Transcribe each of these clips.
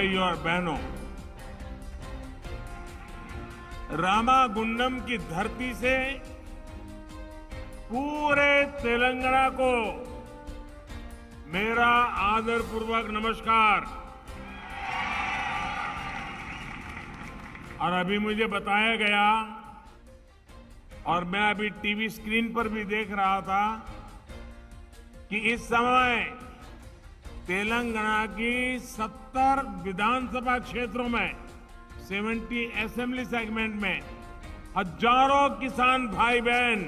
भाई और बहनों, रामागुंडम की धरती से पूरे तेलंगाना को मेरा आदरपूर्वक नमस्कार। और अभी मुझे बताया गया और मैं अभी टीवी स्क्रीन पर भी देख रहा था कि इस समय तेलंगाना की 70 विधानसभा क्षेत्रों में 70 असेंबली सेगमेंट में हजारों किसान भाई बहन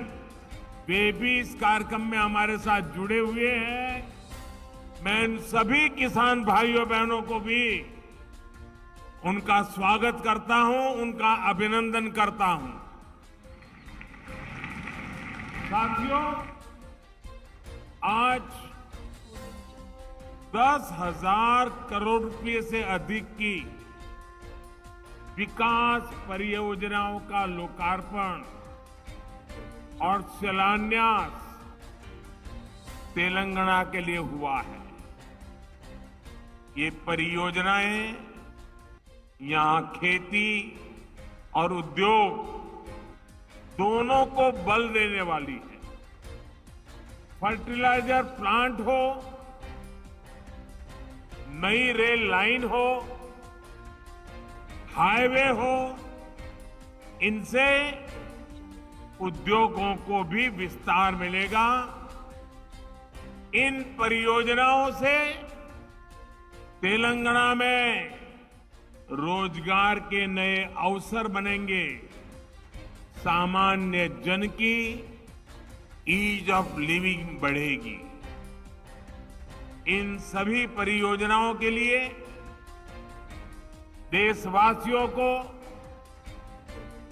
वे भी इस कार्यक्रम में हमारे साथ जुड़े हुए हैं। मैं इन सभी किसान भाइयों बहनों को भी उनका स्वागत करता हूं, उनका अभिनंदन करता हूं। साथियों, आज 10,000 करोड़ रुपए से अधिक की विकास परियोजनाओं का लोकार्पण और शिलान्यास तेलंगाना के लिए हुआ है। ये परियोजनाएं यहां खेती और उद्योग दोनों को बल देने वाली है। फर्टिलाइजर प्लांट हो, नई रेल लाइन हो, हाईवे हो, इनसे उद्योगों को भी विस्तार मिलेगा। इन परियोजनाओं से तेलंगाना में रोजगार के नए अवसर बनेंगे। सामान्य जन की ईज ऑफ लिविंग बढ़ेगी। इन सभी परियोजनाओं के लिए देशवासियों को,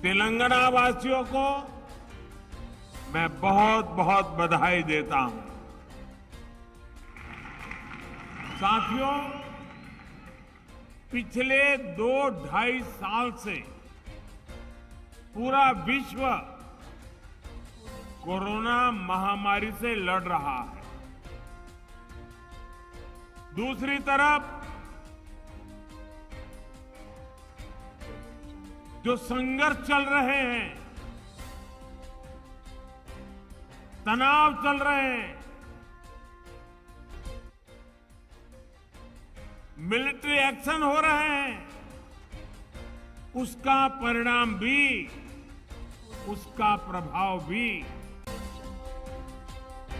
तेलंगाना वासियों को मैं बहुत बहुत बधाई देता हूं। साथियों, पिछले 2-2.5 साल से पूरा विश्व कोरोना महामारी से लड़ रहा है। दूसरी तरफ जो संघर्ष चल रहे हैं, तनाव चल रहे हैं, मिलिट्री एक्शन हो रहे हैं, उसका परिणाम भी, उसका प्रभाव भी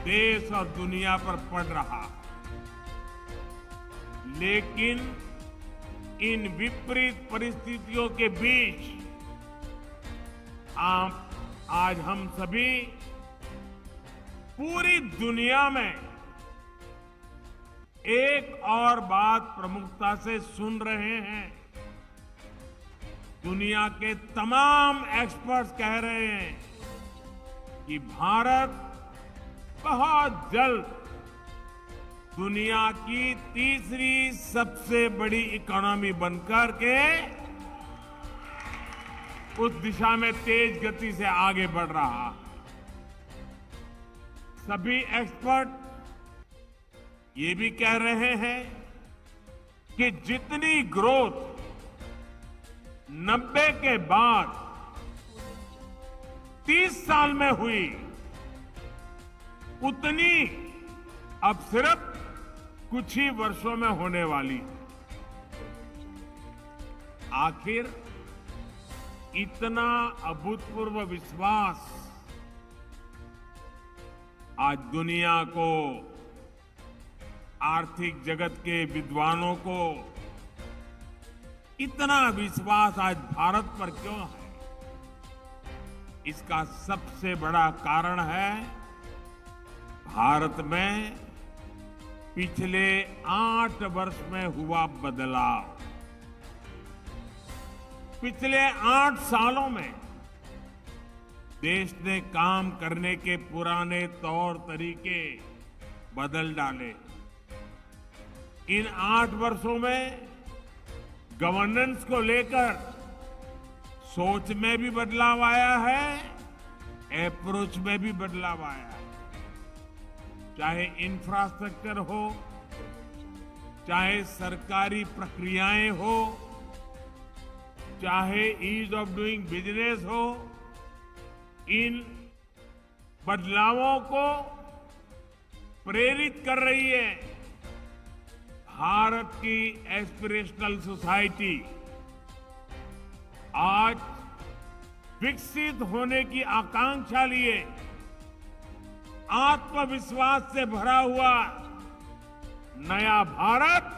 देश और दुनिया पर पड़ रहा है। लेकिन इन विपरीत परिस्थितियों के बीच आज हम सभी पूरी दुनिया में एक और बात प्रमुखता से सुन रहे हैं। दुनिया के तमाम एक्सपर्ट्स कह रहे हैं कि भारत बहुत जल्द दुनिया की तीसरी सबसे बड़ी इकोनॉमी बनकर के उस दिशा में तेज गति से आगे बढ़ रहा है। सभी एक्सपर्ट ये भी कह रहे हैं कि जितनी ग्रोथ 90 के बाद 30 साल में हुई, उतनी अब सिर्फ कुछ ही वर्षों में होने वाली है। आखिर इतना अभूतपूर्व विश्वास आज दुनिया को, आर्थिक जगत के विद्वानों को इतना विश्वास आज भारत पर क्यों है? इसका सबसे बड़ा कारण है भारत में पिछले 8 वर्ष में हुआ बदलाव। पिछले 8 सालों में देश ने काम करने के पुराने तौर तरीके बदल डाले। इन 8 वर्षों में गवर्नेंस को लेकर सोच में भी बदलाव आया है, अप्रोच में भी बदलाव आया है। चाहे इंफ्रास्ट्रक्चर हो, चाहे सरकारी प्रक्रियाएं हो, चाहे ईज ऑफ डूइंग बिजनेस हो, इन बदलावों को प्रेरित कर रही है भारत की एस्पिरेशनल सोसाइटी। आज विकसित होने की आकांक्षा लिए आत्मविश्वास से भरा हुआ नया भारत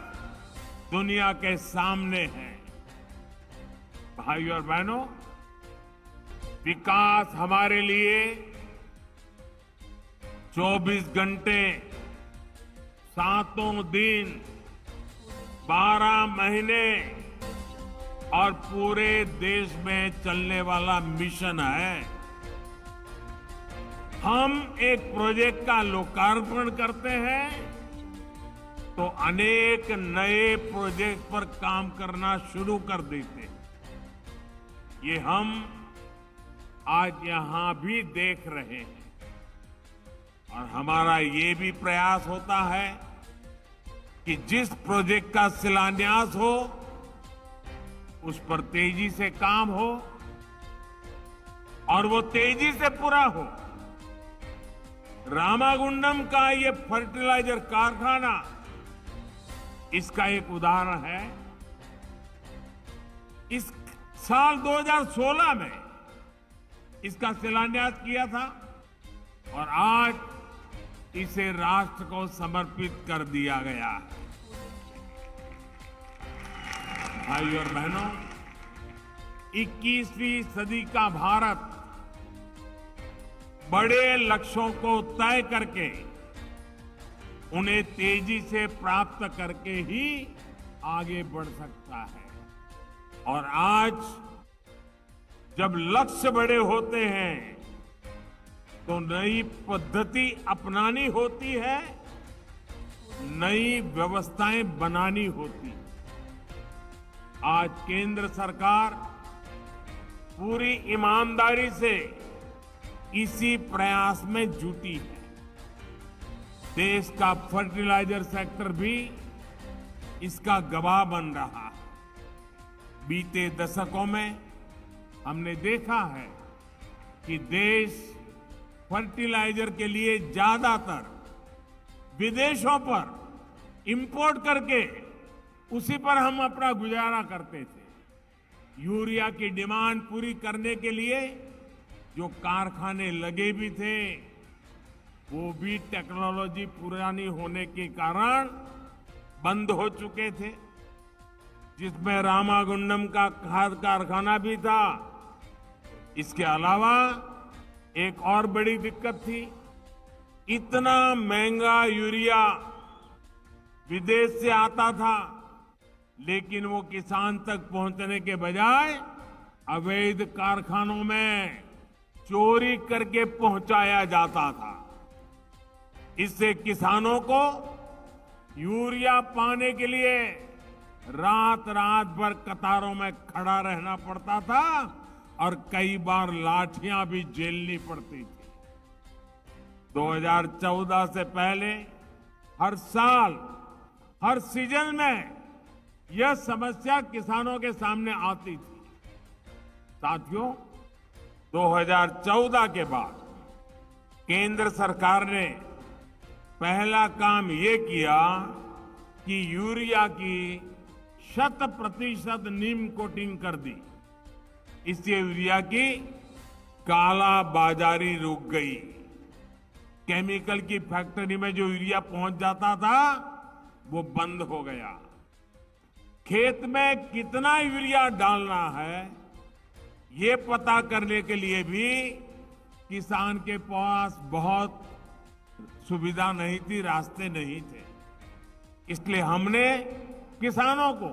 दुनिया के सामने है। भाइयों और बहनों, विकास हमारे लिए 24 घंटे, 7 दिन, 12 महीने और पूरे देश में चलने वाला मिशन है। हम एक प्रोजेक्ट का लोकार्पण करते हैं तो अनेक नए प्रोजेक्ट पर काम करना शुरू कर देते हैं। ये हम आज यहां भी देख रहे हैं और हमारा ये भी प्रयास होता है कि जिस प्रोजेक्ट का शिलान्यास हो उस पर तेजी से काम हो और वो तेजी से पूरा हो। रामागुंडम का ये फर्टिलाइजर कारखाना इसका एक उदाहरण है। इस साल 2016 में इसका शिलान्यास किया था और आज इसे राष्ट्र को समर्पित कर दिया गया है। भाइयों और बहनों, 21वीं सदी का भारत बड़े लक्ष्यों को तय करके उन्हें तेजी से प्राप्त करके ही आगे बढ़ सकता है। और आज जब लक्ष्य बड़े होते हैं तो नई पद्धति अपनानी होती है, नई व्यवस्थाएं बनानी होती है। आज केंद्र सरकार पूरी ईमानदारी से इसी प्रयास में जुटी है। देश का फर्टिलाइजर सेक्टर भी इसका गवाह बन रहा है। बीते दशकों में हमने देखा है कि देश फर्टिलाइजर के लिए ज्यादातर विदेशों पर इंपोर्ट करके उसी पर हम अपना गुजारा करते थे। यूरिया की डिमांड पूरी करने के लिए जो कारखाने लगे भी थे वो भी टेक्नोलॉजी पुरानी होने के कारण बंद हो चुके थे, जिसमें रामागुंडम का खाद कारखाना भी था। इसके अलावा एक और बड़ी दिक्कत थी, इतना महंगा यूरिया विदेश से आता था लेकिन वो किसान तक पहुंचने के बजाय अवैध कारखानों में चोरी करके पहुंचाया जाता था। इससे किसानों को यूरिया पाने के लिए रात रात भर कतारों में खड़ा रहना पड़ता था और कई बार लाठियां भी झेलनी पड़ती थी। 2014 से पहले हर साल, हर सीजन में यह समस्या किसानों के सामने आती थी। साथियों, 2014 के बाद केंद्र सरकार ने पहला काम ये किया कि यूरिया की 100% नीम कोटिंग कर दी। इससे यूरिया की काला बाजारी रुक गई। केमिकल की फैक्ट्री में जो यूरिया पहुंच जाता था वो बंद हो गया। खेत में कितना यूरिया डालना है ये पता करने के लिए भी किसान के पास बहुत सुविधा नहीं थी, रास्ते नहीं थे। इसलिए हमने किसानों को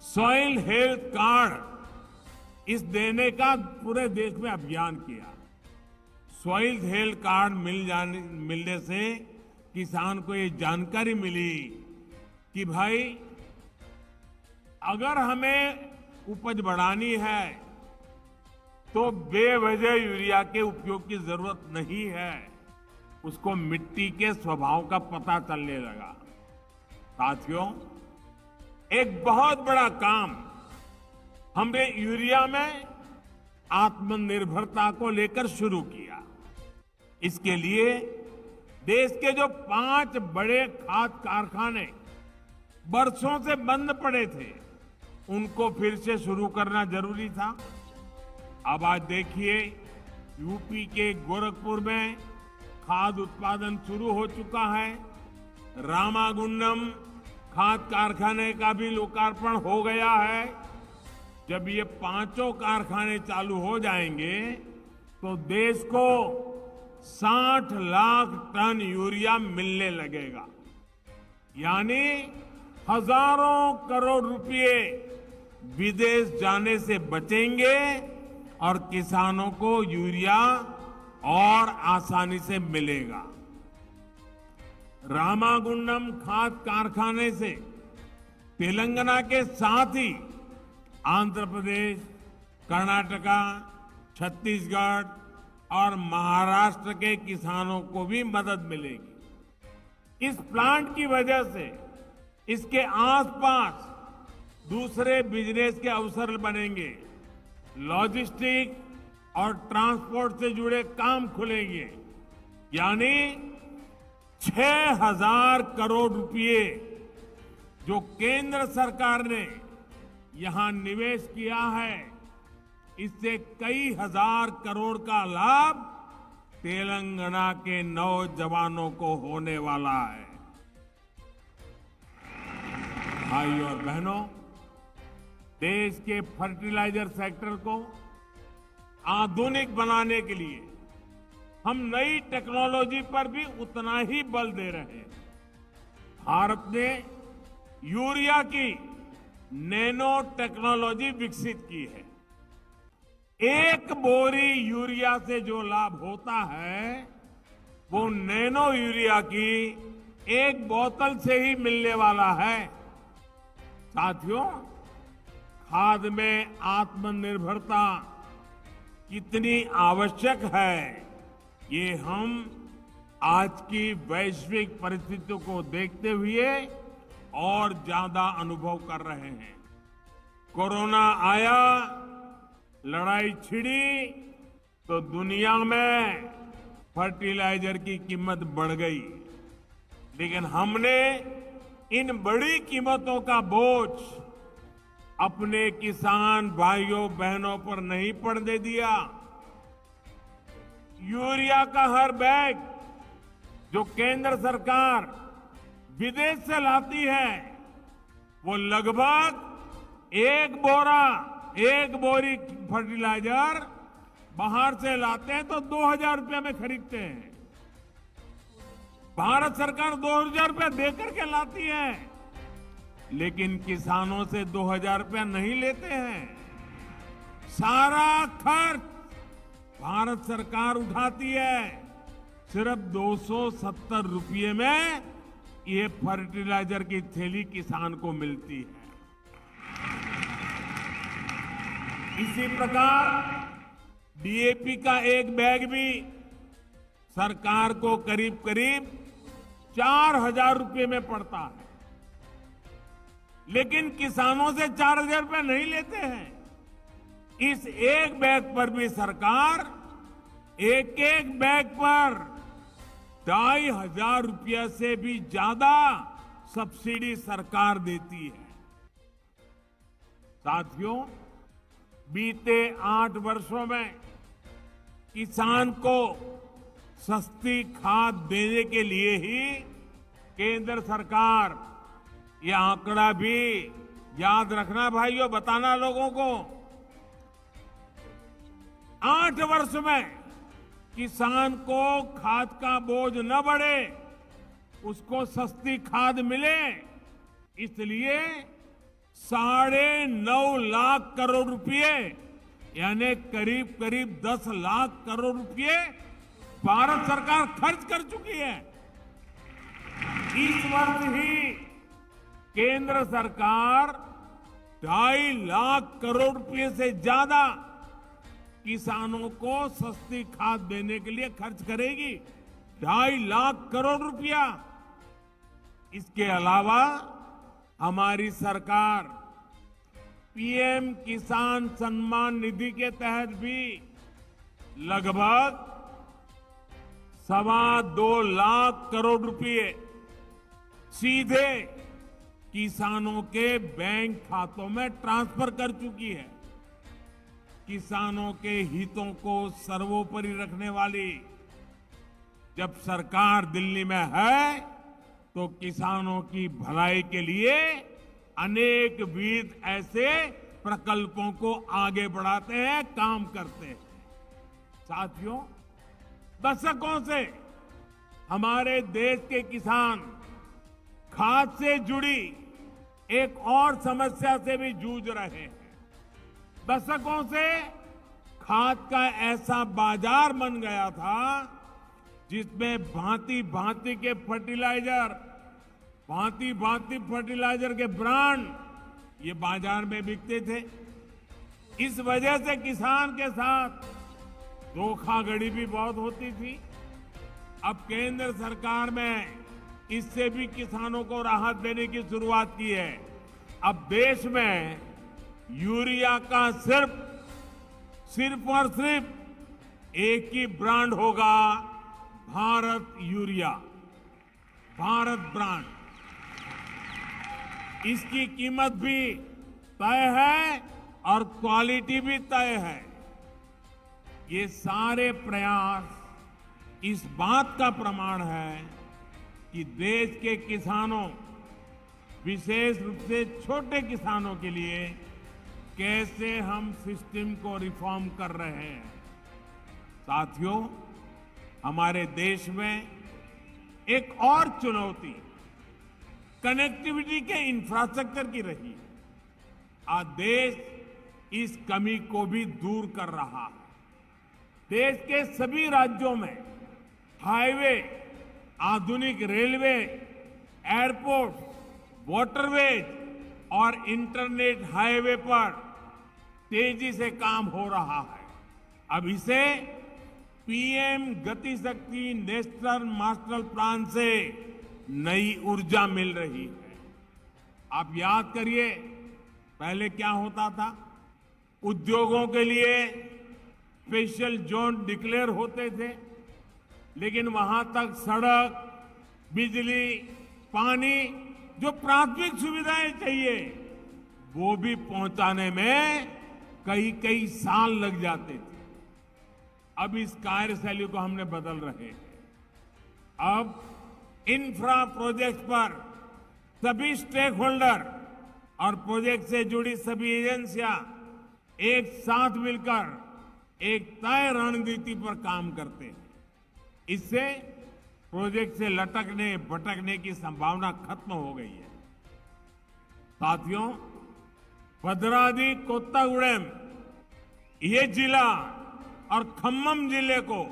सॉइल हेल्थ कार्ड इस देने का पूरे देश में अभियान किया। सॉइल हेल्थ कार्ड मिलने से किसान को ये जानकारी मिली कि भाई अगर हमें उपज बढ़ानी है तो बेवजह यूरिया के उपयोग की जरूरत नहीं है। उसको मिट्टी के स्वभाव का पता चलने लगा। साथियों, एक बहुत बड़ा काम हमने यूरिया में आत्मनिर्भरता को लेकर शुरू किया। इसके लिए देश के जो 5 बड़े खाद कारखाने बरसों से बंद पड़े थे, उनको फिर से शुरू करना जरूरी था। अब आज देखिए, यूपी के गोरखपुर में खाद उत्पादन शुरू हो चुका है। रामागुंडम खाद कारखाने का भी लोकार्पण हो गया है। जब ये 5 कारखाने चालू हो जाएंगे तो देश को 60 लाख टन यूरिया मिलने लगेगा, यानी हजारों करोड़ रुपए विदेश जाने से बचेंगे और किसानों को यूरिया और आसानी से मिलेगा। रामागुंडम खाद कारखाने से तेलंगाना के साथ ही आंध्र प्रदेश, कर्नाटका, छत्तीसगढ़ और महाराष्ट्र के किसानों को भी मदद मिलेगी। इस प्लांट की वजह से इसके आसपास दूसरे बिजनेस के अवसर बनेंगे। लॉजिस्टिक और ट्रांसपोर्ट से जुड़े काम खुलेंगे, यानी 6,000 करोड़ रुपए जो केंद्र सरकार ने यहां निवेश किया है, इससे कई हजार करोड़ का लाभ तेलंगाना के नौजवानों को होने वाला है। भाइयों और बहनों, देश के फर्टिलाइजर सेक्टर को आधुनिक बनाने के लिए हम नई टेक्नोलॉजी पर भी उतना ही बल दे रहे हैं। भारत ने यूरिया की नैनो टेक्नोलॉजी विकसित की है। एक बोरी यूरिया से जो लाभ होता है, वो नैनो यूरिया की एक बोतल से ही मिलने वाला है। साथियों, खाद में आत्मनिर्भरता कितनी आवश्यक है, ये हम आज की वैश्विक परिस्थितियों को देखते हुए और ज्यादा अनुभव कर रहे हैं। कोरोना आया, लड़ाई छिड़ी, तो दुनिया में फर्टिलाइजर की कीमत बढ़ गई, लेकिन हमने इन बड़ी कीमतों का बोझ अपने किसान भाइयों बहनों पर नहीं पड़ने दिया। यूरिया का हर बैग जो केंद्र सरकार विदेश से लाती है, वो लगभग एक बोरी फर्टिलाइजर बाहर से लाते हैं तो 2,000 रुपये में खरीदते हैं। भारत सरकार 2,000 रुपये देकर के लाती है, लेकिन किसानों से 2,000 रुपया नहीं लेते हैं। सारा खर्च भारत सरकार उठाती है। सिर्फ 270 रुपये में ये फर्टिलाइजर की थैली किसान को मिलती है। इसी प्रकार डीएपी का एक बैग भी सरकार को करीब करीब 4,000 रुपये में पड़ता है, लेकिन किसानों से 4,000 रुपये नहीं लेते हैं। इस एक बैग पर भी सरकार एक बैग पर 2,500 रुपये से भी ज्यादा सब्सिडी सरकार देती है। साथियों, बीते 8 वर्षों में किसान को सस्ती खाद देने के लिए ही केंद्र सरकार, ये आंकड़ा भी याद रखना भाइयों, बताना लोगों को, 8 वर्ष में किसान को खाद का बोझ न बढ़े, उसको सस्ती खाद मिले, इसलिए 9.5 लाख करोड़ रुपए, यानी करीब करीब 10 लाख करोड़ रुपए भारत सरकार खर्च कर चुकी है। इस वर्ष ही केंद्र सरकार 2.5 लाख करोड़ रुपए से ज्यादा किसानों को सस्ती खाद देने के लिए खर्च करेगी। 2.5 लाख करोड़ रुपया। इसके अलावा हमारी सरकार पीएम किसान सम्मान निधि के तहत भी लगभग 2.25 लाख करोड़ रुपए सीधे किसानों के बैंक खातों में ट्रांसफर कर चुकी है। किसानों के हितों को सर्वोपरि रखने वाली जब सरकार दिल्ली में है तो किसानों की भलाई के लिए अनेक विध ऐसे प्रकल्पों को आगे बढ़ाते हैं, काम करते हैं। साथियों, दशकों से हमारे देश के किसान खाद से जुड़ी एक और समस्या से भी जूझ रहे हैं। दशकों से खाद का ऐसा बाजार बन गया था जिसमें भांति भांति के फर्टिलाइजर के ब्रांड ये बाजार में बिकते थे। इस वजह से किसान के साथ धोखाधड़ी भी बहुत होती थी। अब केंद्र सरकार में इससे भी किसानों को राहत देने की शुरुआत की है। अब देश में यूरिया का सिर्फ और सिर्फ एक ही ब्रांड होगा, भारत यूरिया, भारत ब्रांड। इसकी कीमत भी तय है और क्वालिटी भी तय है। ये सारे प्रयास इस बात का प्रमाण है कि देश के किसानों, विशेष रूप से छोटे किसानों के लिए कैसे हम सिस्टम को रिफॉर्म कर रहे हैं। साथियों, हमारे देश में एक और चुनौती कनेक्टिविटी के इंफ्रास्ट्रक्चर की रही है। आज देश इस कमी को भी दूर कर रहा है। देश के सभी राज्यों में हाईवे, आधुनिक रेलवे, एयरपोर्ट, वाटरवेज और इंटरनेट हाईवे पर तेजी से काम हो रहा है। अब इसे पीएम गति शक्ति नेशनल मास्टर प्लान से नई ऊर्जा मिल रही है। आप याद करिए, पहले क्या होता था? उद्योगों के लिए स्पेशल जोन डिक्लेयर होते थे, लेकिन वहां तक सड़क, बिजली, पानी, जो प्राथमिक सुविधाएं चाहिए, वो भी पहुंचाने में कई साल लग जाते थे। अब इस कार्यशैली को हमने बदल रहे हैं। अब इंफ्रा प्रोजेक्ट पर सभी स्टेक होल्डर और प्रोजेक्ट से जुड़ी सभी एजेंसियां एक साथ मिलकर एक तय रणनीति पर काम करते हैं। इससे प्रोजेक्ट से लटकने भटकने की संभावना खत्म हो गई है। साथियों, भद्राद्री कोत्तागुडेम ये जिला और खम्मम जिले को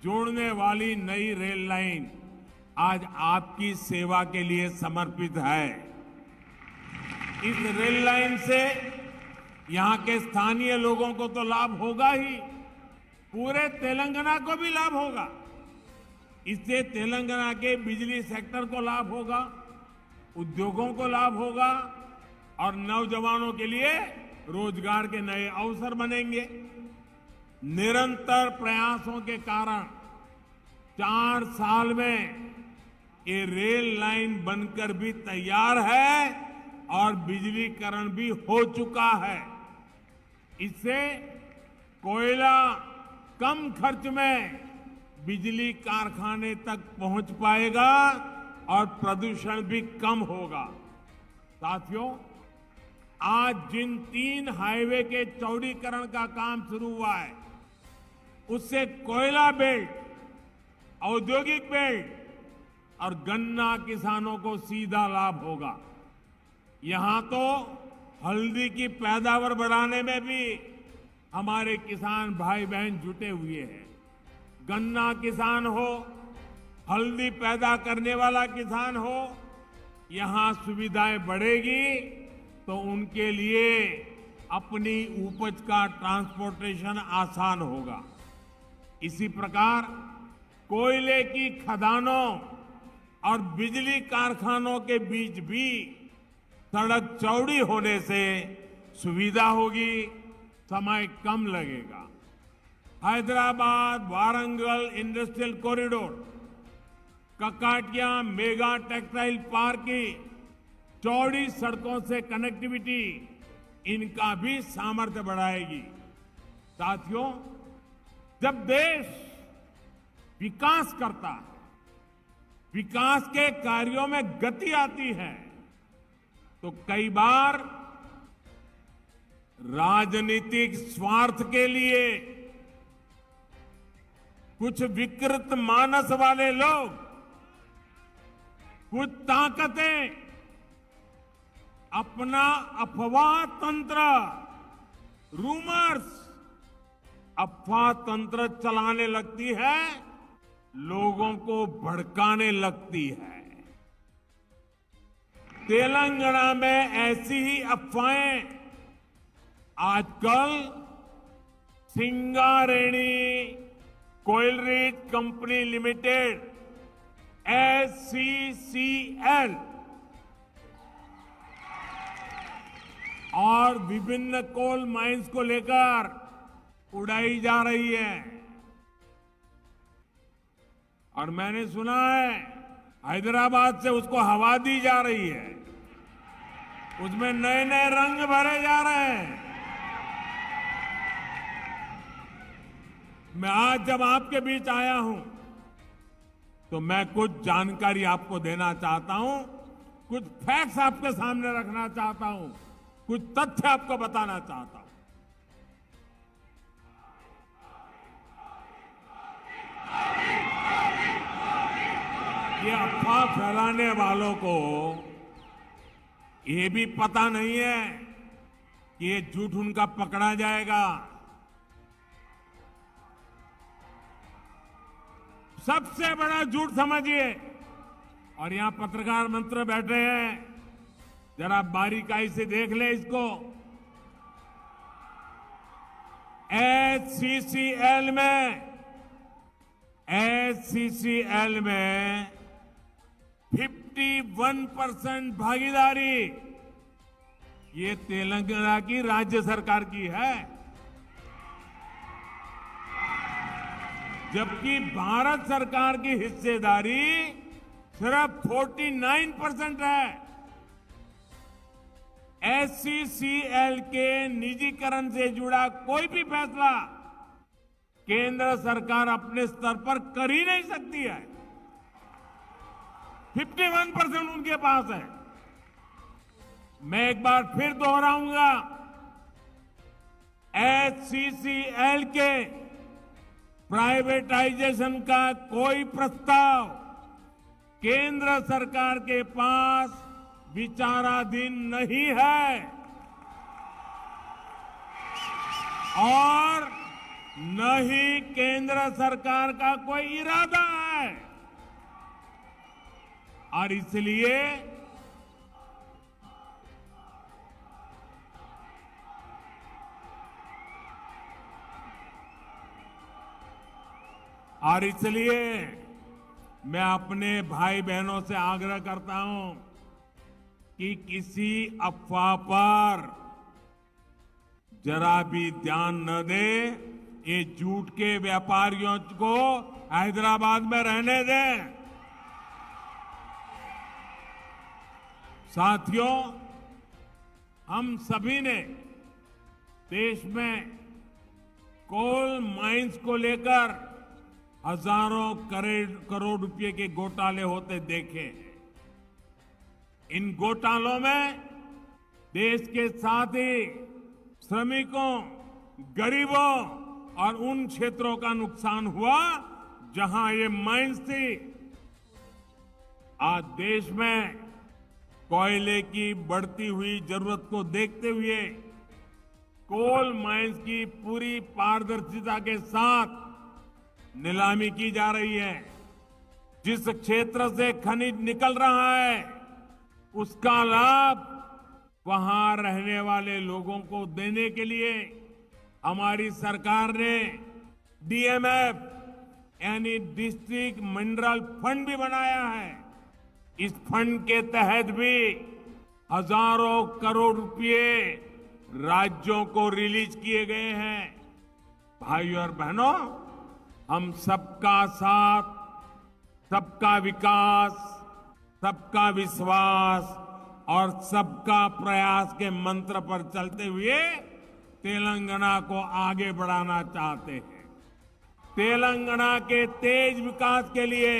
जोड़ने वाली नई रेल लाइन आज आपकी सेवा के लिए समर्पित है। इस रेल लाइन से यहां के स्थानीय लोगों को तो लाभ होगा ही, पूरे तेलंगाना को भी लाभ होगा। इससे तेलंगाना के बिजली सेक्टर को लाभ होगा, उद्योगों को लाभ होगा और नौजवानों के लिए रोजगार के नए अवसर बनेंगे। निरंतर प्रयासों के कारण 4 साल में ये रेल लाइन बनकर भी तैयार है और बिजलीकरण भी हो चुका है। इससे कोयला कम खर्च में बिजली कारखाने तक पहुंच पाएगा और प्रदूषण भी कम होगा। साथियों, आज जिन 3 हाईवे के चौड़ीकरण का काम शुरू हुआ है, उससे कोयला बेल्ट, औद्योगिक बेल्ट और गन्ना किसानों को सीधा लाभ होगा। यहां तो हल्दी की पैदावार बढ़ाने में भी हमारे किसान भाई बहन जुटे हुए हैं। गन्ना किसान हो, हल्दी पैदा करने वाला किसान हो, यहां सुविधाएं बढ़ेगी तो उनके लिए अपनी उपज का ट्रांसपोर्टेशन आसान होगा। इसी प्रकार कोयले की खदानों और बिजली कारखानों के बीच भी सड़क चौड़ी होने से सुविधा होगी, समय कम लगेगा। Hyderabad Warangal industrial corridor, Kakatiya mega textile park की चौड़ी सड़कों से कनेक्टिविटी इनका भी सामर्थ्य बढ़ाएगी। साथियों, जब देश विकास करता है, विकास के कार्यों में गति आती है, तो कई बार राजनीतिक स्वार्थ के लिए कुछ विकृत मानस वाले लोग, कुछ ताकतें अपना अफवाह तंत्र, रूमर्स, अफवाह तंत्र चलाने लगती है, लोगों को भड़काने लगती है। तेलंगाना में ऐसी ही अफवाहें आजकल सिंगारेणी कोयलरीज कंपनी लिमिटेड SCCL और विभिन्न कोल माइंस को लेकर उड़ाई जा रही है। और मैंने सुना है हैदराबाद से उसको हवा दी जा रही है, उसमें नए नए रंग भरे जा रहे हैं। मैं आज जब आपके बीच आया हूं तो मैं कुछ जानकारी आपको देना चाहता हूं, कुछ फैक्ट्स आपके सामने रखना चाहता हूं, कुछ तथ्य आपको बताना चाहता हूं। ये अफवाह फैलाने वालों को ये भी पता नहीं है कि ये झूठ उनका पकड़ा जाएगा। सबसे बड़ा झूठ समझिए, और यहां पत्रकार मित्र बैठे हैं, जरा बारीकाई से देख ले इसको। SCCL में 51% भागीदारी ये तेलंगाना की राज्य सरकार की है, जबकि भारत सरकार की हिस्सेदारी सिर्फ 49% है। SCCL के निजीकरण से जुड़ा कोई भी फैसला केंद्र सरकार अपने स्तर पर कर ही नहीं सकती है। 51% उनके पास है। मैं एक बार फिर दोहराऊंगा, SCCL के प्राइवेटाइजेशन का कोई प्रस्ताव केंद्र सरकार के पास विचाराधीन नहीं है और न ही केंद्र सरकार का कोई इरादा है। और इसलिए मैं अपने भाई बहनों से आग्रह करता हूं कि किसी अफवाह पर जरा भी ध्यान न दे। ये झूठ के व्यापारियों को हैदराबाद में रहने दें। साथियों, हम सभी ने देश में कोल माइंस को लेकर हजारों करोड़ रुपए के घोटाले होते देखे। इन घोटालों में देश के साथ ही श्रमिकों, गरीबों और उन क्षेत्रों का नुकसान हुआ जहां ये माइंस थी। आज देश में कोयले की बढ़ती हुई जरूरत को देखते हुए कोल माइंस की पूरी पारदर्शिता के साथ नीलामी की जा रही है। जिस क्षेत्र से खनिज निकल रहा है उसका लाभ वहां रहने वाले लोगों को देने के लिए हमारी सरकार ने DMF यानी डिस्ट्रिक्ट मिनरल फंड भी बनाया है। इस फंड के तहत भी हजारों करोड़ रुपए राज्यों को रिलीज किए गए हैं। भाइयों और बहनों, हम सबका साथ, सबका विकास, सबका विश्वास और सबका प्रयास के मंत्र पर चलते हुए तेलंगाना को आगे बढ़ाना चाहते हैं। तेलंगाना के तेज विकास के लिए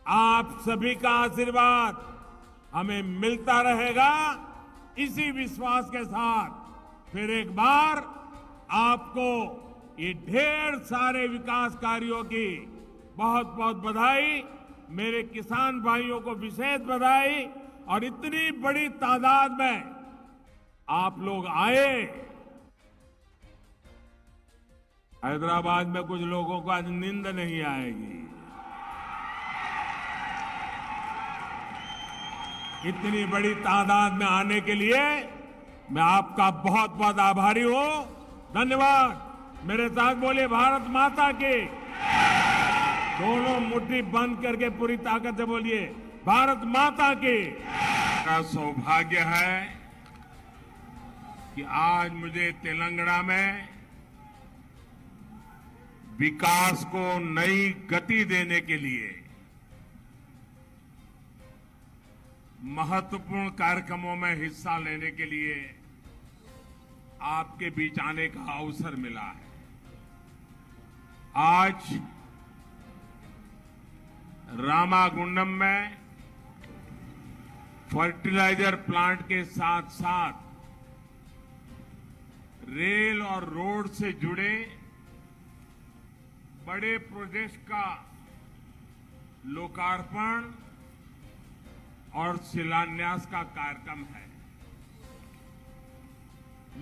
आप सभी का आशीर्वाद हमें मिलता रहेगा। इसी विश्वास के साथ फिर एक बार आपको ये ढेर सारे विकास कार्यों की बहुत बहुत बधाई। मेरे किसान भाइयों को विशेष बधाई। और इतनी बड़ी तादाद में आप लोग आए। हैदराबाद में कुछ लोगों को आज नींद नहीं आएगी। इतनी बड़ी तादाद में आने के लिए मैं आपका बहुत बहुत आभारी हूं। धन्यवाद। मेरे साथ बोलिए भारत माता की। दोनों मुट्ठी बंद करके पूरी ताकत से बोलिए भारत माता की। मेरा सौभाग्य है कि आज मुझे तेलंगाना में विकास को नई गति देने के लिए महत्वपूर्ण कार्यक्रमों में हिस्सा लेने के लिए आपके बीच आने का अवसर मिला है। आज रामागुंडम में फर्टिलाइजर प्लांट के साथ साथ रेल और रोड से जुड़े बड़े प्रोजेक्ट का लोकार्पण और शिलान्यास का कार्यक्रम है।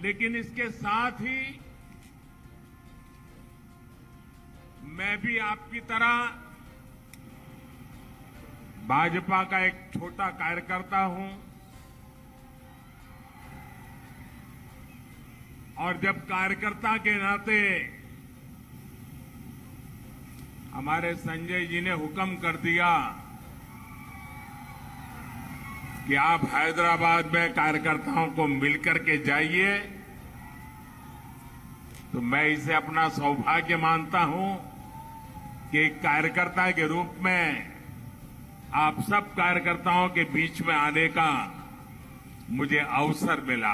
लेकिन इसके साथ ही मैं भी आपकी तरह भाजपा का एक छोटा कार्यकर्ता हूं। और जब कार्यकर्ता के नाते हमारे संजय जी ने हुक्म कर दिया कि आप हैदराबाद में कार्यकर्ताओं को मिलकर के जाइए, तो मैं इसे अपना सौभाग्य मानता हूं कि एक कार्यकर्ता के रूप में आप सब कार्यकर्ताओं के बीच में आने का मुझे अवसर मिला।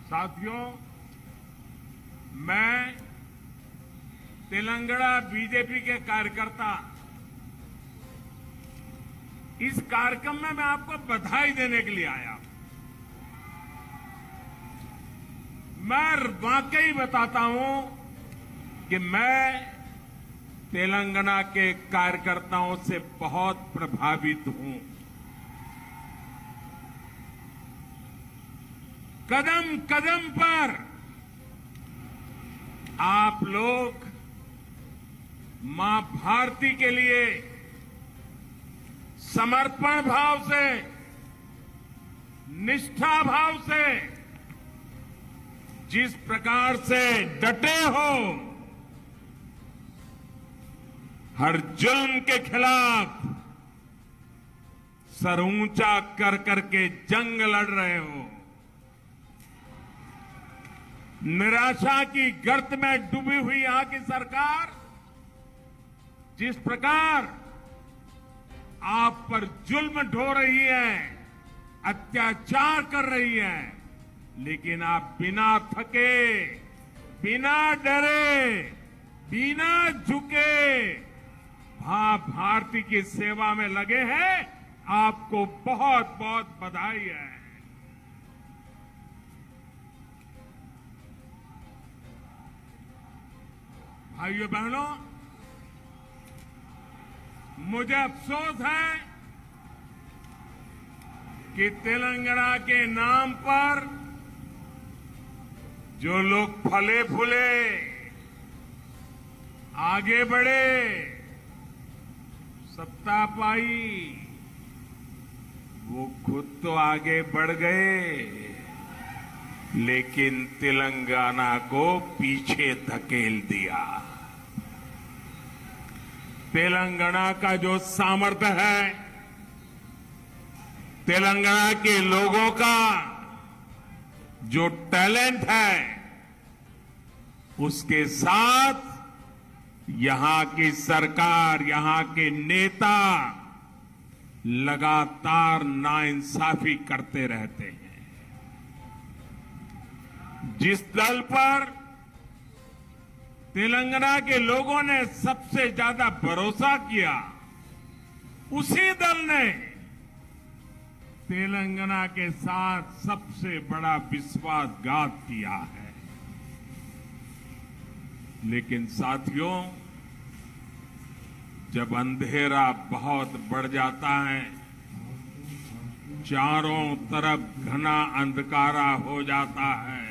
साथियों, मैं तेलंगाना बीजेपी के कार्यकर्ता इस कार्यक्रम में मैं आपको बधाई देने के लिए आया। मैं वाकई बताता हूं कि मैं तेलंगाना के कार्यकर्ताओं से बहुत प्रभावित हूं। कदम कदम पर आप लोग मां भारती के लिए समर्पण भाव से, निष्ठा भाव से जिस प्रकार से डटे हो, हर जुल्म के खिलाफ सर ऊंचा कर करके जंग लड़ रहे हो, निराशा की गर्त में डूबी हुई यहां की सरकार जिस प्रकार आप पर जुल्म ढो रही है, अत्याचार कर रही है, लेकिन आप बिना थके, बिना डरे, बिना झुके मां भारती की सेवा में लगे हैं। आपको बहुत बहुत बधाई है। भाइयों बहनों, मुझे अफसोस है कि तेलंगाना के नाम पर जो लोग फले फूले आगे बढ़े, सत्ता पाई, वो खुद तो आगे बढ़ गए लेकिन तेलंगाना को पीछे धकेल दिया। तेलंगाना का जो सामर्थ्य है, तेलंगाना के लोगों का जो टैलेंट है, उसके साथ यहां की सरकार, यहां के नेता लगातार नाइंसाफी करते रहते हैं। जिस दल पर तेलंगाना के लोगों ने सबसे ज्यादा भरोसा किया, उसी दल ने तेलंगाना के साथ सबसे बड़ा विश्वासघात किया है। लेकिन साथियों, जब अंधेरा बहुत बढ़ जाता है, चारों तरफ घना अंधकारा हो जाता है,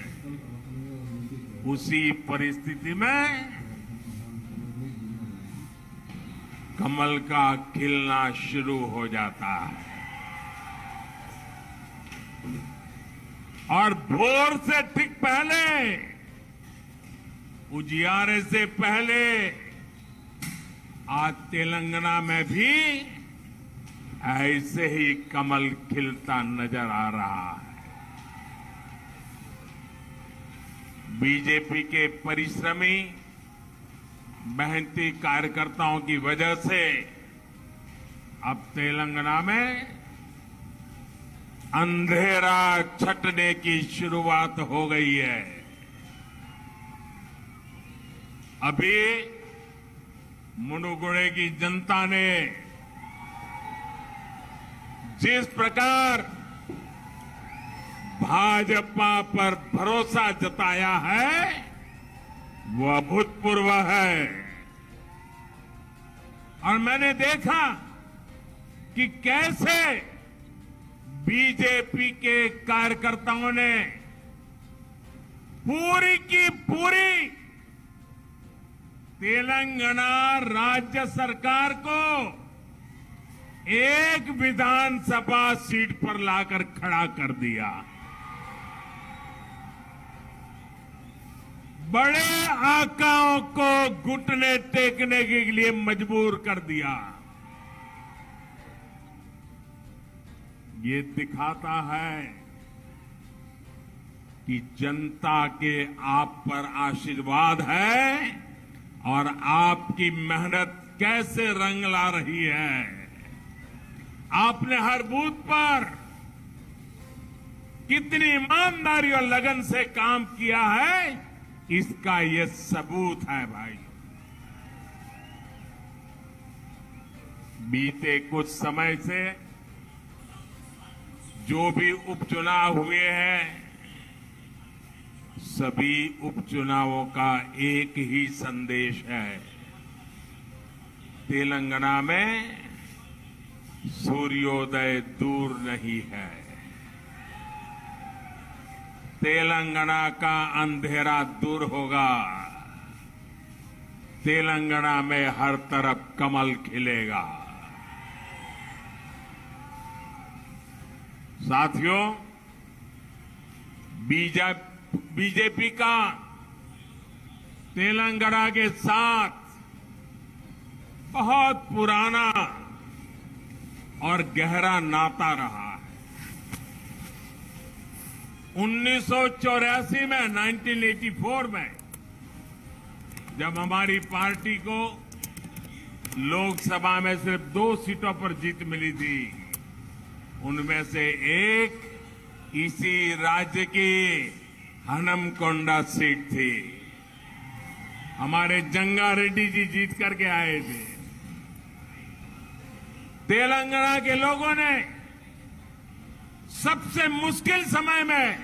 उसी परिस्थिति में कमल का खिलना शुरू हो जाता है। और भोर से ठीक पहले, उजियारे से पहले आज तेलंगाना में भी ऐसे ही कमल खिलता नजर आ रहा है। बीजेपी के परिश्रमी, मेहनती कार्यकर्ताओं की वजह से अब तेलंगाना में अंधेरा छटने की शुरुआत हो गई है। अभी मुनुगुड़े की जनता ने जिस प्रकार भाजपा पर भरोसा जताया है, वो अभूतपूर्व है। और मैंने देखा कि कैसे बीजेपी के कार्यकर्ताओं ने पूरी की पूरी तेलंगाना राज्य सरकार को एक विधानसभा सीट पर लाकर खड़ा कर दिया। बड़े आकाओं को घुटने टेकने के लिए मजबूर कर दिया। ये दिखाता है कि जनता के आप पर आशीर्वाद है और आपकी मेहनत कैसे रंग ला रही है। आपने हर बूथ पर कितनी ईमानदारी और लगन से काम किया है, इसका ये सबूत है भाई। बीते कुछ समय से जो भी उपचुनाव हुए हैं, सभी उपचुनावों का एक ही संदेश है। तेलंगाना में सूर्योदय दूर नहीं है। तेलंगाना का अंधेरा दूर होगा। तेलंगाना में हर तरफ कमल खिलेगा। साथियों, बीजेपी का तेलंगाना के साथ बहुत पुराना और गहरा नाता रहा है। 1984 में, 1984 में जब हमारी पार्टी को लोकसभा में सिर्फ 2 सीटों पर जीत मिली थी, उनमें से एक इसी राज्य की हनमकोंडा सीट थी। हमारे जंगा रेड्डी जी जीत करके आए थे। तेलंगाना के लोगों ने सबसे मुश्किल समय में,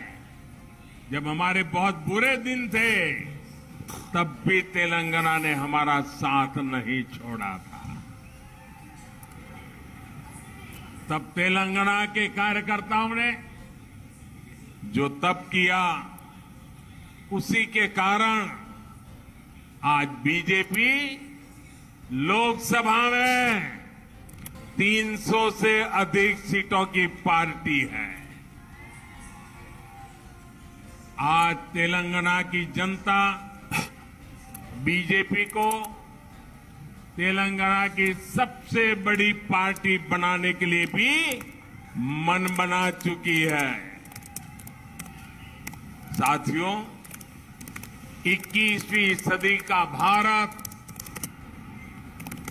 जब हमारे बहुत बुरे दिन थे, तब भी तेलंगाना ने हमारा साथ नहीं छोड़ा था। तब तेलंगाना के कार्यकर्ताओं ने जो तब किया, उसी के कारण आज बीजेपी लोकसभा में 300 से अधिक सीटों की पार्टी है। आज तेलंगाना की जनता बीजेपी को तेलंगाना की सबसे बड़ी पार्टी बनाने के लिए भी मन बना चुकी है। साथियों, 21वीं सदी का भारत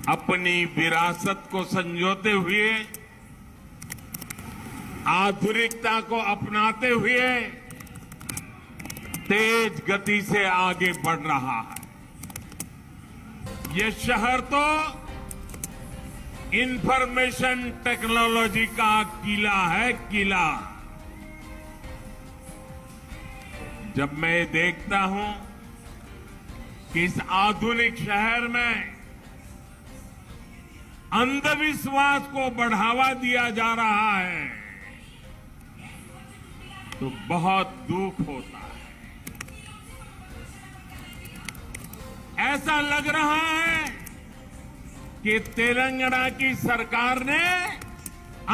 अपनी विरासत को संजोते हुए, आधुनिकता को अपनाते हुए तेज गति से आगे बढ़ रहा है। ये शहर तो इंफॉर्मेशन टेक्नोलॉजी का किला है, किला। जब मैं देखता हूं कि इस आधुनिक शहर में अंधविश्वास को बढ़ावा दिया जा रहा है तो बहुत दुख होता है। ऐसा लग रहा है कि तेलंगाना की सरकार ने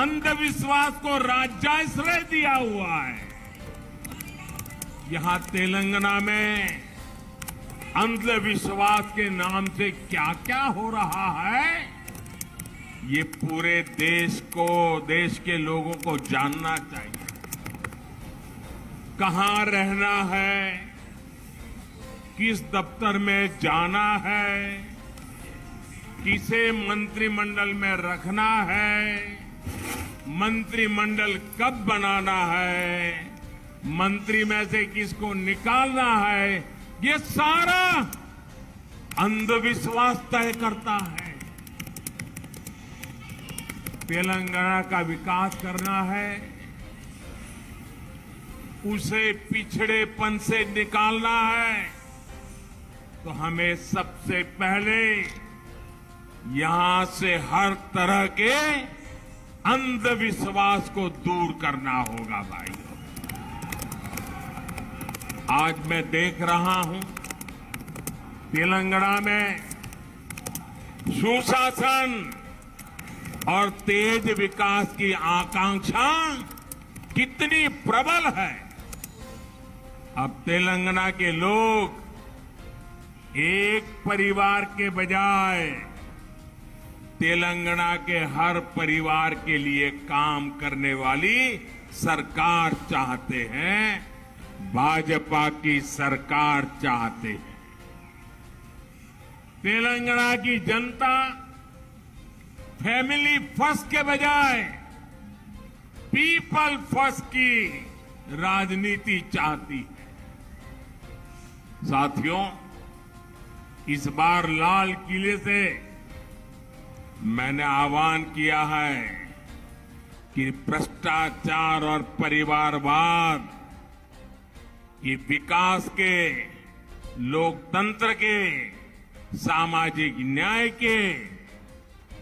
अंधविश्वास को राज्याश्रय दिया हुआ है। यहां तेलंगाना में अंधविश्वास के नाम से क्या क्या हो रहा है, ये पूरे देश को, देश के लोगों को जानना चाहिए। कहां रहना है, किस दफ्तर में जाना है, किसे मंत्रिमंडल में रखना है, मंत्रिमंडल कब बनाना है, मंत्री में से किसको निकालना है, ये सारा अंधविश्वास तय करता है। तेलंगाना का विकास करना है, उसे पिछड़ेपन से निकालना है, तो हमें सबसे पहले यहां से हर तरह के अंधविश्वास को दूर करना होगा भाइयों। आज मैं देख रहा हूं तेलंगाना में सुशासन और तेज विकास की आकांक्षा कितनी प्रबल है। अब तेलंगाना के लोग एक परिवार के बजाय तेलंगाना के हर परिवार के लिए काम करने वाली सरकार चाहते हैं, भाजपा की सरकार चाहते हैं। तेलंगाना की जनता फैमिली फर्स्ट के बजाय पीपल फर्स्ट की राजनीति चाहती है। साथियों, इस बार लाल किले से मैंने आह्वान किया है कि भ्रष्टाचार और परिवारवाद, ये विकास के, लोकतंत्र के, सामाजिक न्याय के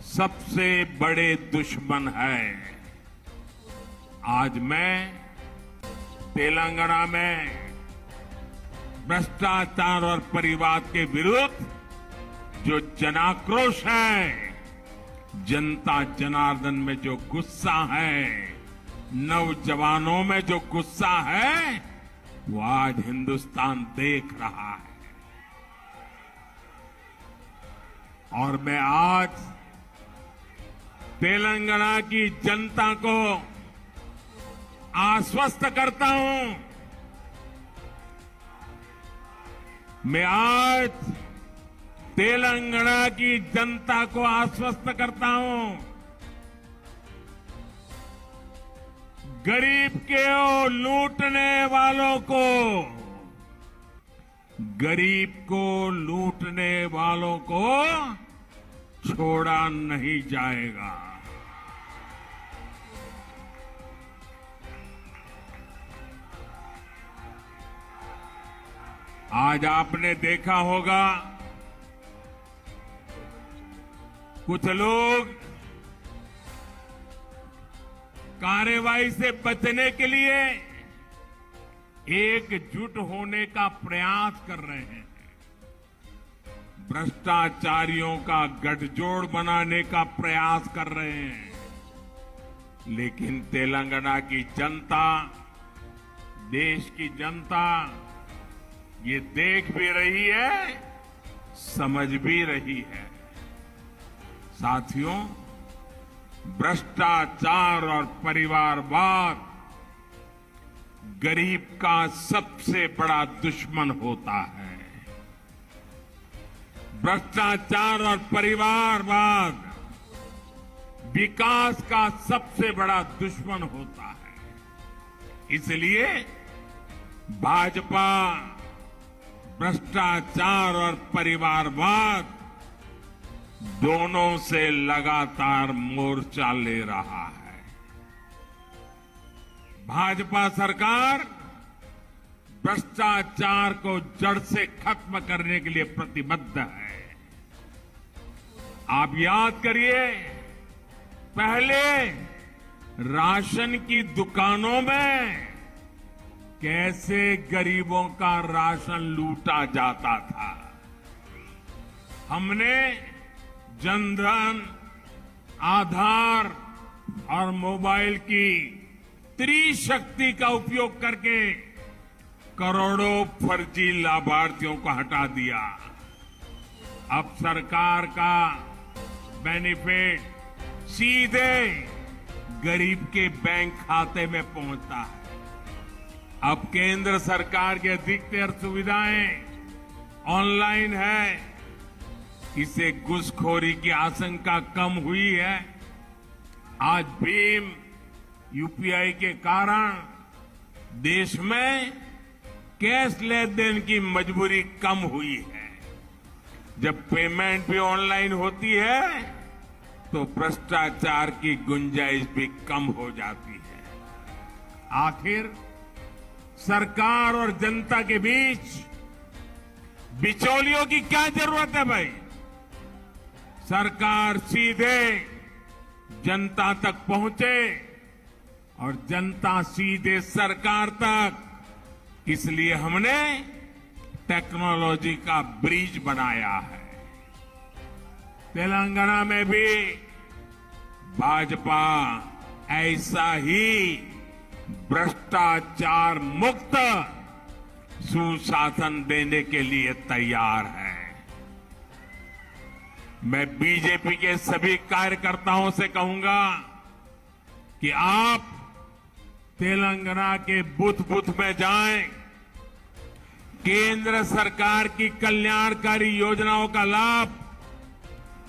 सबसे बड़े दुश्मन है। आज मैं तेलंगाना में भ्रष्टाचार और परिवाद के विरुद्ध जो जनाक्रोश है, जनता जनार्दन में जो गुस्सा है, नौजवानों में जो गुस्सा है, वो आज हिंदुस्तान देख रहा है। और मैं आज तेलंगाना की जनता को आश्वस्त करता हूं, मैं आज तेलंगाना की जनता को आश्वस्त करता हूं, गरीब के लूटने वालों को, गरीब को लूटने वालों को छोड़ा नहीं जाएगा। आज आपने देखा होगा कुछ लोग कार्रवाई से बचने के लिए एकजुट होने का प्रयास कर रहे हैं, भ्रष्टाचारियों का गठजोड़ बनाने का प्रयास कर रहे हैं। लेकिन तेलंगाना की जनता, देश की जनता ये देख भी रही है, समझ भी रही है। साथियों, भ्रष्टाचार और परिवारवाद गरीब का सबसे बड़ा दुश्मन होता है। भ्रष्टाचार और परिवारवाद विकास का सबसे बड़ा दुश्मन होता है। इसलिए भाजपा भ्रष्टाचार और परिवारवाद दोनों से लगातार मोर्चा ले रहा है। भाजपा सरकार भ्रष्टाचार को जड़ से खत्म करने के लिए प्रतिबद्ध है। आप याद करिए, पहले राशन की दुकानों में कैसे गरीबों का राशन लूटा जाता था। हमने जनधन, आधार और मोबाइल की त्रिशक्ति का उपयोग करके करोड़ों फर्जी लाभार्थियों को हटा दिया। अब सरकार का बेनिफिट सीधे गरीब के बैंक खाते में पहुंचता है। अब केंद्र सरकार की अधिकतर सुविधाएं ऑनलाइन है। इससे घूसखोरी की आशंका कम हुई है। आज भीम यूपीआई के कारण देश में कैश लेन देन की मजबूरी कम हुई है। जब पेमेंट भी ऑनलाइन होती है तो भ्रष्टाचार की गुंजाइश भी कम हो जाती है। आखिर सरकार और जनता के बीच बिचौलियों की क्या जरूरत है भाई? सरकार सीधे जनता तक पहुंचे और जनता सीधे सरकार तक। इसलिए हमने टेक्नोलॉजी का ब्रिज बनाया है। तेलंगाना में भी भाजपा ऐसा ही भ्रष्टाचार मुक्त सुशासन देने के लिए तैयार है। मैं बीजेपी के सभी कार्यकर्ताओं से कहूंगा कि आप तेलंगाना के बूथ बूथ में जाएं, केंद्र सरकार की कल्याणकारी योजनाओं का लाभ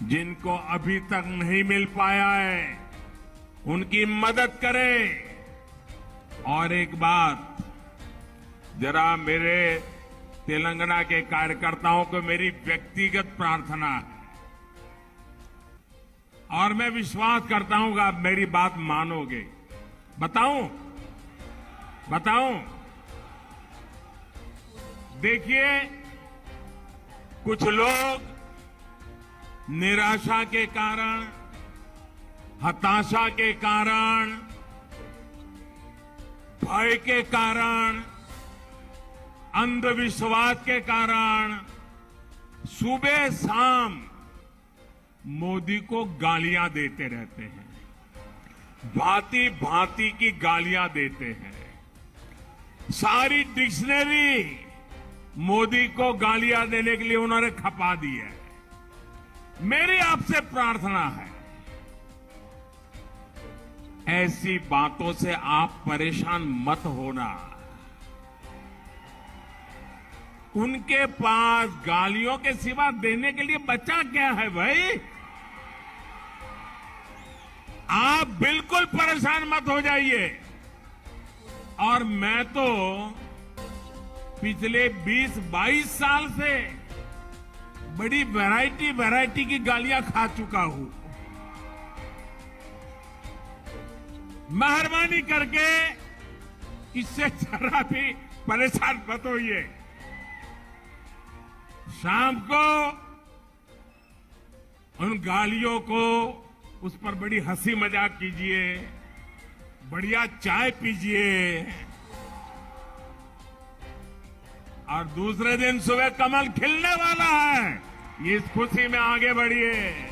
जिनको अभी तक नहीं मिल पाया है उनकी मदद करें। और एक बात, जरा मेरे तेलंगाना के कार्यकर्ताओं को मेरी व्यक्तिगत प्रार्थना है और मैं विश्वास करता हूं कि आप मेरी बात मानोगे। बताऊं? देखिए, कुछ लोग निराशा के कारण, हताशा के कारण, भय के कारण, अंधविश्वास के कारण सुबह शाम मोदी को गालियां देते रहते हैं। भांति भांति की गालियां देते हैं। सारी डिक्शनरी मोदी को गालियां देने के लिए उन्होंने खपा दी है। मेरी आपसे प्रार्थना है, ऐसी बातों से आप परेशान मत होना। उनके पास गालियों के सिवा देने के लिए बचा क्या है भाई? आप बिल्कुल परेशान मत हो जाइए। और मैं तो पिछले 20-22 साल से बड़ी वैरायटी की गालियां खा चुका हूं। मेहरबानी करके इससे जरा भी परेशान मत होइए। शाम को उन गालियों को, उस पर बड़ी हंसी मजाक कीजिए, बढ़िया चाय पीजिए और दूसरे दिन सुबह कमल खिलने वाला है। इस खुशी में आगे बढ़िए।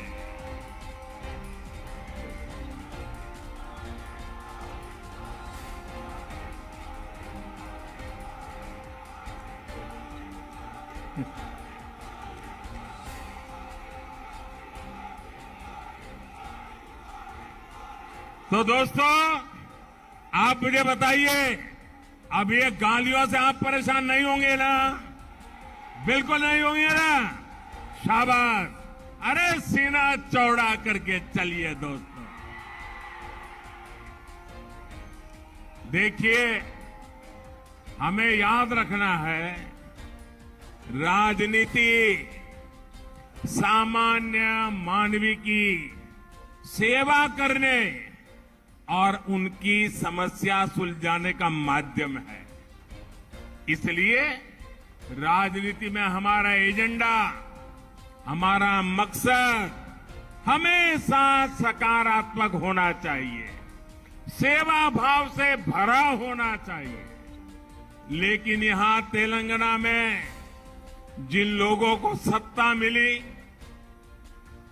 तो दोस्तों, आप मुझे बताइए, अब ये गालियों से आप परेशान नहीं होंगे ना? बिल्कुल नहीं होंगे ना? शाबाश। अरे सीना चौड़ा करके चलिए दोस्तों। देखिए, हमें याद रखना है, राजनीति सामान्य मानवी की सेवा करने और उनकी समस्या सुलझाने का माध्यम है। इसलिए राजनीति में हमारा एजेंडा, हमारा मकसद हमेशा सकारात्मक होना चाहिए, सेवा भाव से भरा होना चाहिए। लेकिन यहां तेलंगाना में जिन लोगों को सत्ता मिली,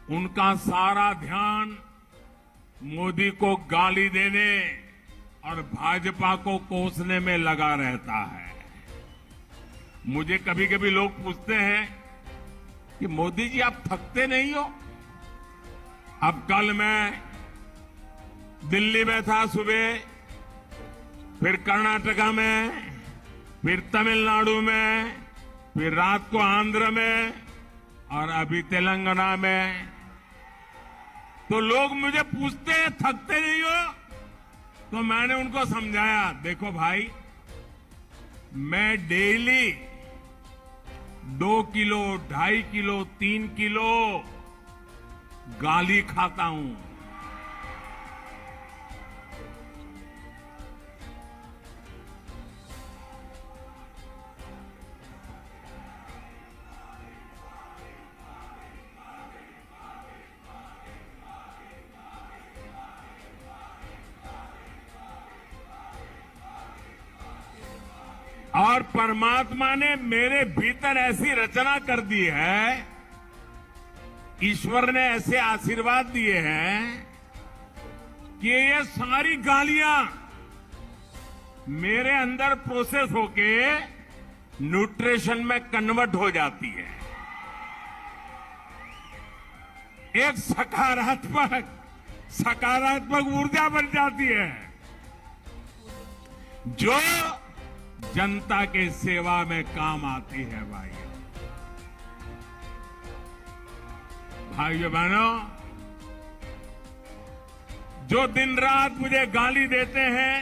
उनका सारा ध्यान मोदी को गाली देने और भाजपा को कोसने में लगा रहता है। मुझे कभी कभी लोग पूछते हैं कि मोदी जी आप थकते नहीं हो? अब कल मैं दिल्ली में था सुबह, फिर कर्नाटका में, फिर तमिलनाडु में, फिर रात को आंध्र में और अभी तेलंगाना में। तो लोग मुझे पूछते हैं थकते नहीं हो? तो मैंने उनको समझाया, देखो भाई, मैं डेली 2 किलो, 2.5 किलो, 3 किलो गाली खाता हूं। और परमात्मा ने मेरे भीतर ऐसी रचना कर दी है, ईश्वर ने ऐसे आशीर्वाद दिए हैं कि ये सारी गालियां मेरे अंदर प्रोसेस होके न्यूट्रिशन में कन्वर्ट हो जाती है। एक सकारात्मक ऊर्जा बन जाती है, जो जनता के सेवा में काम आती है। भाइयों बहनों, जो दिन रात मुझे गाली देते हैं,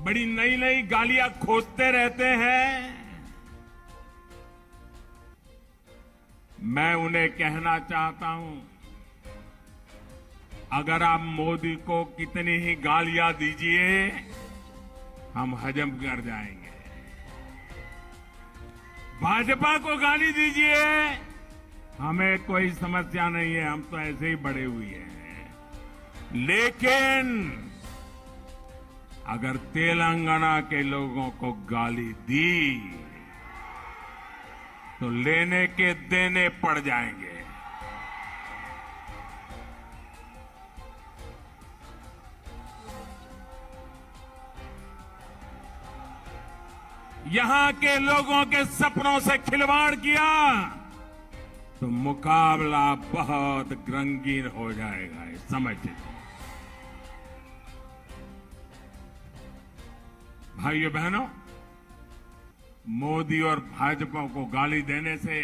बड़ी नई नई गालियां खोजते रहते हैं, मैं उन्हें कहना चाहता हूं, अगर आप मोदी को कितनी ही गालियां दीजिए, हम हजम कर जाएंगे। भाजपा को गाली दीजिए, हमें कोई समस्या नहीं है, हम तो ऐसे ही बड़े हुए हैं। लेकिन अगर तेलंगाना के लोगों को गाली दी, तो लेने के देने पड़ जाएंगे। यहां के लोगों के सपनों से खिलवाड़ किया तो मुकाबला बहुत रंगीन हो जाएगा, समझ लीजिए। भाइयों बहनों, मोदी और भाजपा को गाली देने से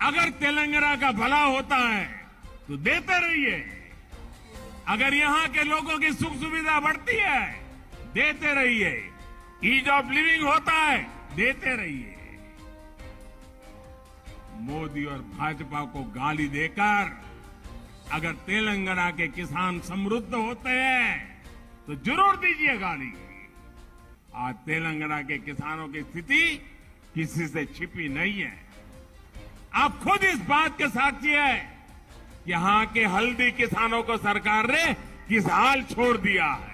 अगर तेलंगाना का भला होता है तो देते रहिए। अगर यहां के लोगों की सुख सुविधा बढ़ती है, देते रहिए। ईज ऑफ लिविंग होता है, देते रहिए। मोदी और भाजपा को गाली देकर अगर तेलंगाना के किसान समृद्ध होते हैं तो जरूर दीजिए गाली। आज तेलंगाना के किसानों की स्थिति किसी से छिपी नहीं है। आप खुद इस बात के साक्षी है कि यहां के हल्दी किसानों को सरकार ने किस हाल छोड़ दिया है।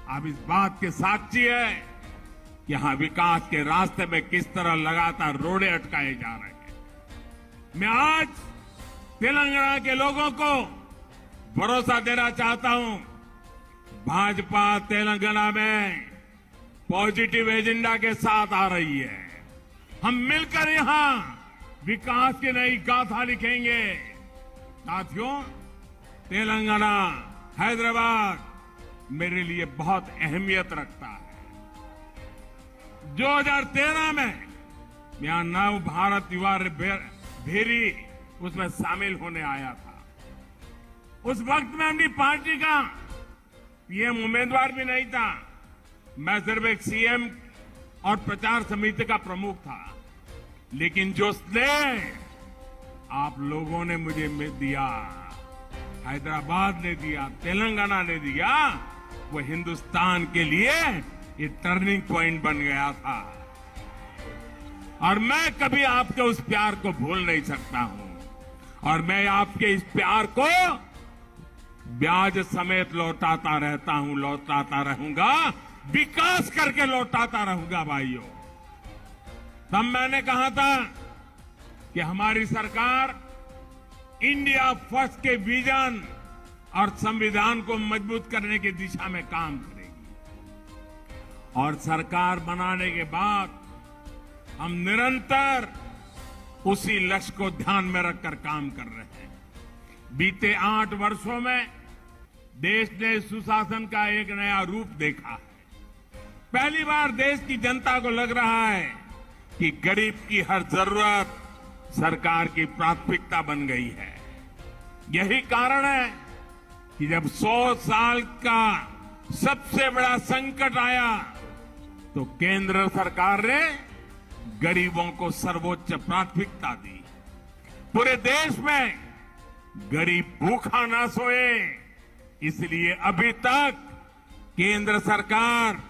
आप इस बात के साक्षी है कि यहां विकास के रास्ते में किस तरह लगातार रोड़े अटकाए जा रहे हैं। मैं आज तेलंगाना के लोगों को भरोसा देना चाहता हूं, भाजपा तेलंगाना में पॉजिटिव एजेंडा के साथ आ रही है। हम मिलकर यहां विकास की नई गाथा लिखेंगे। साथियों, तेलंगाना, हैदराबाद मेरे लिए बहुत अहमियत रखता है। 2013 में यहां नव भारत युवा भेरी उसमें शामिल होने आया था। उस वक्त में अपनी पार्टी का पीएम उम्मीदवार भी नहीं था। मैं सिर्फ एक सीएम और प्रचार समिति का प्रमुख था। लेकिन जो स्नेह आप लोगों ने मुझे दिया, हैदराबाद ने दिया, तेलंगाना ने दिया, वो हिंदुस्तान के लिए ये टर्निंग पॉइंट बन गया था। और मैं कभी आपके उस प्यार को भूल नहीं सकता हूं। और मैं आपके इस प्यार को ब्याज समेत लौटाता रहता हूं, लौटाता रहूंगा, विकास करके लौटाता रहूंगा भाइयों। तब मैंने कहा था कि हमारी सरकार इंडिया फर्स्ट के विजन और संविधान को मजबूत करने की दिशा में काम करेगी। और सरकार बनाने के बाद हम निरंतर उसी लक्ष्य को ध्यान में रखकर काम कर रहे हैं। बीते 8 वर्षों में देश ने सुशासन का एक नया रूप देखा है। पहली बार देश की जनता को लग रहा है कि गरीब की हर जरूरत सरकार की प्राथमिकता बन गई है। यही कारण है कि जब 100 साल का सबसे बड़ा संकट आया तो केंद्र सरकार ने गरीबों को सर्वोच्च प्राथमिकता दी। पूरे देश में गरीब भूखा ना सोए, इसलिए अभी तक केंद्र सरकार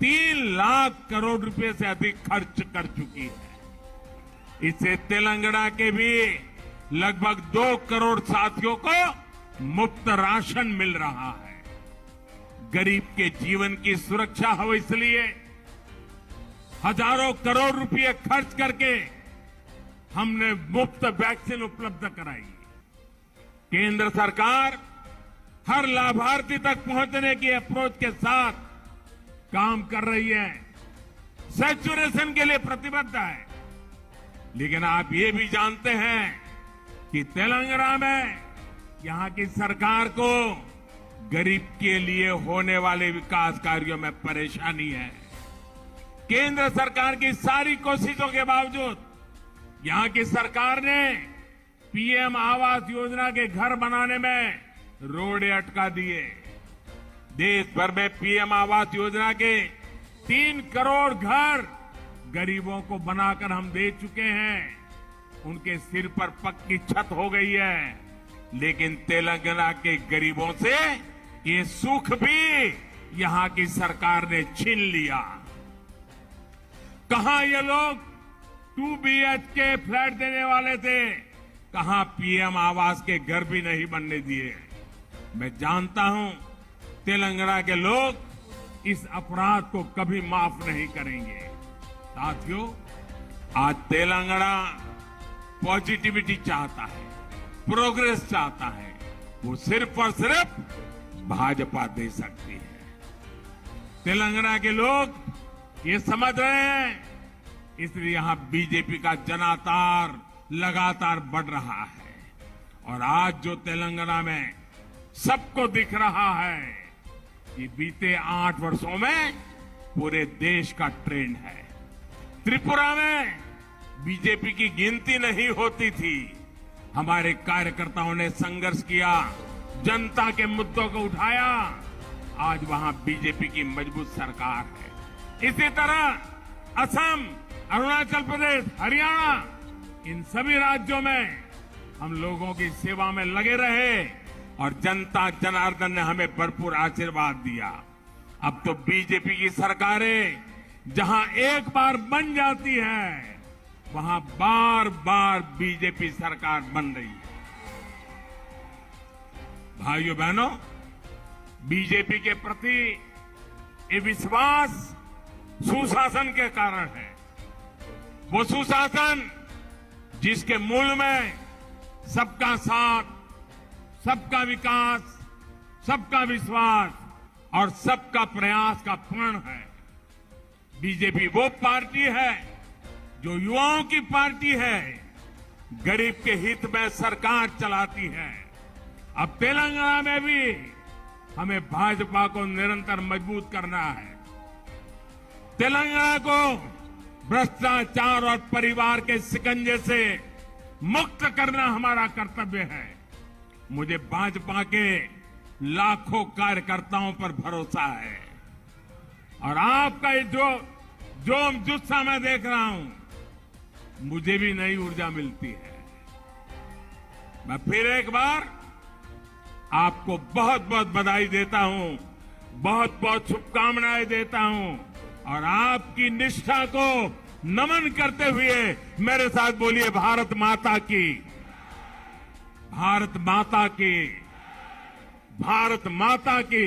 3 लाख करोड़ रुपए से अधिक खर्च कर चुकी है। इससे तेलंगाना के भी लगभग 2 करोड़ साथियों को मुफ्त राशन मिल रहा है। गरीब के जीवन की सुरक्षा हो, इसलिए हजारों करोड़ रुपए खर्च करके हमने मुफ्त वैक्सीन उपलब्ध कराई। केंद्र सरकार हर लाभार्थी तक पहुंचने की अप्रोच के साथ काम कर रही है, सैचुरेशन के लिए प्रतिबद्ध है। लेकिन आप ये भी जानते हैं कि तेलंगाना में यहां की सरकार को गरीब के लिए होने वाले विकास कार्यों में परेशानी है। केंद्र सरकार की सारी कोशिशों के बावजूद यहां की सरकार ने पीएम आवास योजना के घर बनाने में रोड़े अटका दिए। देश भर में पीएम आवास योजना के 3 करोड़ घर गरीबों को बनाकर हम दे चुके हैं। उनके सिर पर पक्की छत हो गई है। लेकिन तेलंगाना के गरीबों से ये सुख भी यहां की सरकार ने छीन लिया। कहां ये लोग 2 BHK फ्लैट देने वाले थे, कहां पीएम आवास के घर भी नहीं बनने दिए। मैं जानता हूं तेलंगाना के लोग इस अपराध को कभी माफ नहीं करेंगे। साथियों, आज तेलंगाना पॉजिटिविटी चाहता है, प्रोग्रेस चाहता है। वो सिर्फ और सिर्फ भाजपा दे सकती है। तेलंगाना के लोग ये समझ रहे हैं, इसलिए यहां बीजेपी का जनाधार लगातार बढ़ रहा है। और आज जो तेलंगाना में सबको दिख रहा है, ये बीते 8 वर्षों में पूरे देश का ट्रेंड है। त्रिपुरा में बीजेपी की गिनती नहीं होती थी। हमारे कार्यकर्ताओं ने संघर्ष किया, जनता के मुद्दों को उठाया। आज वहां बीजेपी की मजबूत सरकार है। इसी तरह असम, अरुणाचल प्रदेश, हरियाणा, इन सभी राज्यों में हम लोगों की सेवा में लगे रहे और जनता जनार्दन ने हमें भरपूर आशीर्वाद दिया। अब तो बीजेपी की सरकारें जहां एक बार बन जाती है, वहां बार बार बीजेपी सरकार बन रही है। भाइयों बहनों, बीजेपी के प्रति ये विश्वास सुशासन के कारण है। वो सुशासन जिसके मूल में सबका साथ, सबका विकास, सबका विश्वास और सबका प्रयास का प्रण है। बीजेपी वो पार्टी है जो युवाओं की पार्टी है, गरीब के हित में सरकार चलाती है अब तेलंगाना में भी हमें भाजपा को निरंतर मजबूत करना है। तेलंगाना को भ्रष्टाचार और परिवार के शिकंजे से मुक्त करना हमारा कर्तव्य है। मुझे भाजपा के लाखों कार्यकर्ताओं पर भरोसा है और आपका ये जोम जुस्सा मैं देख रहा हूं, मुझे भी नई ऊर्जा मिलती है। मैं फिर एक बार आपको बहुत बहुत बधाई देता हूं, बहुत बहुत शुभकामनाएं देता हूं और आपकी निष्ठा को नमन करते हुए मेरे साथ बोलिए भारत माता की, भारत माता की, भारत माता की।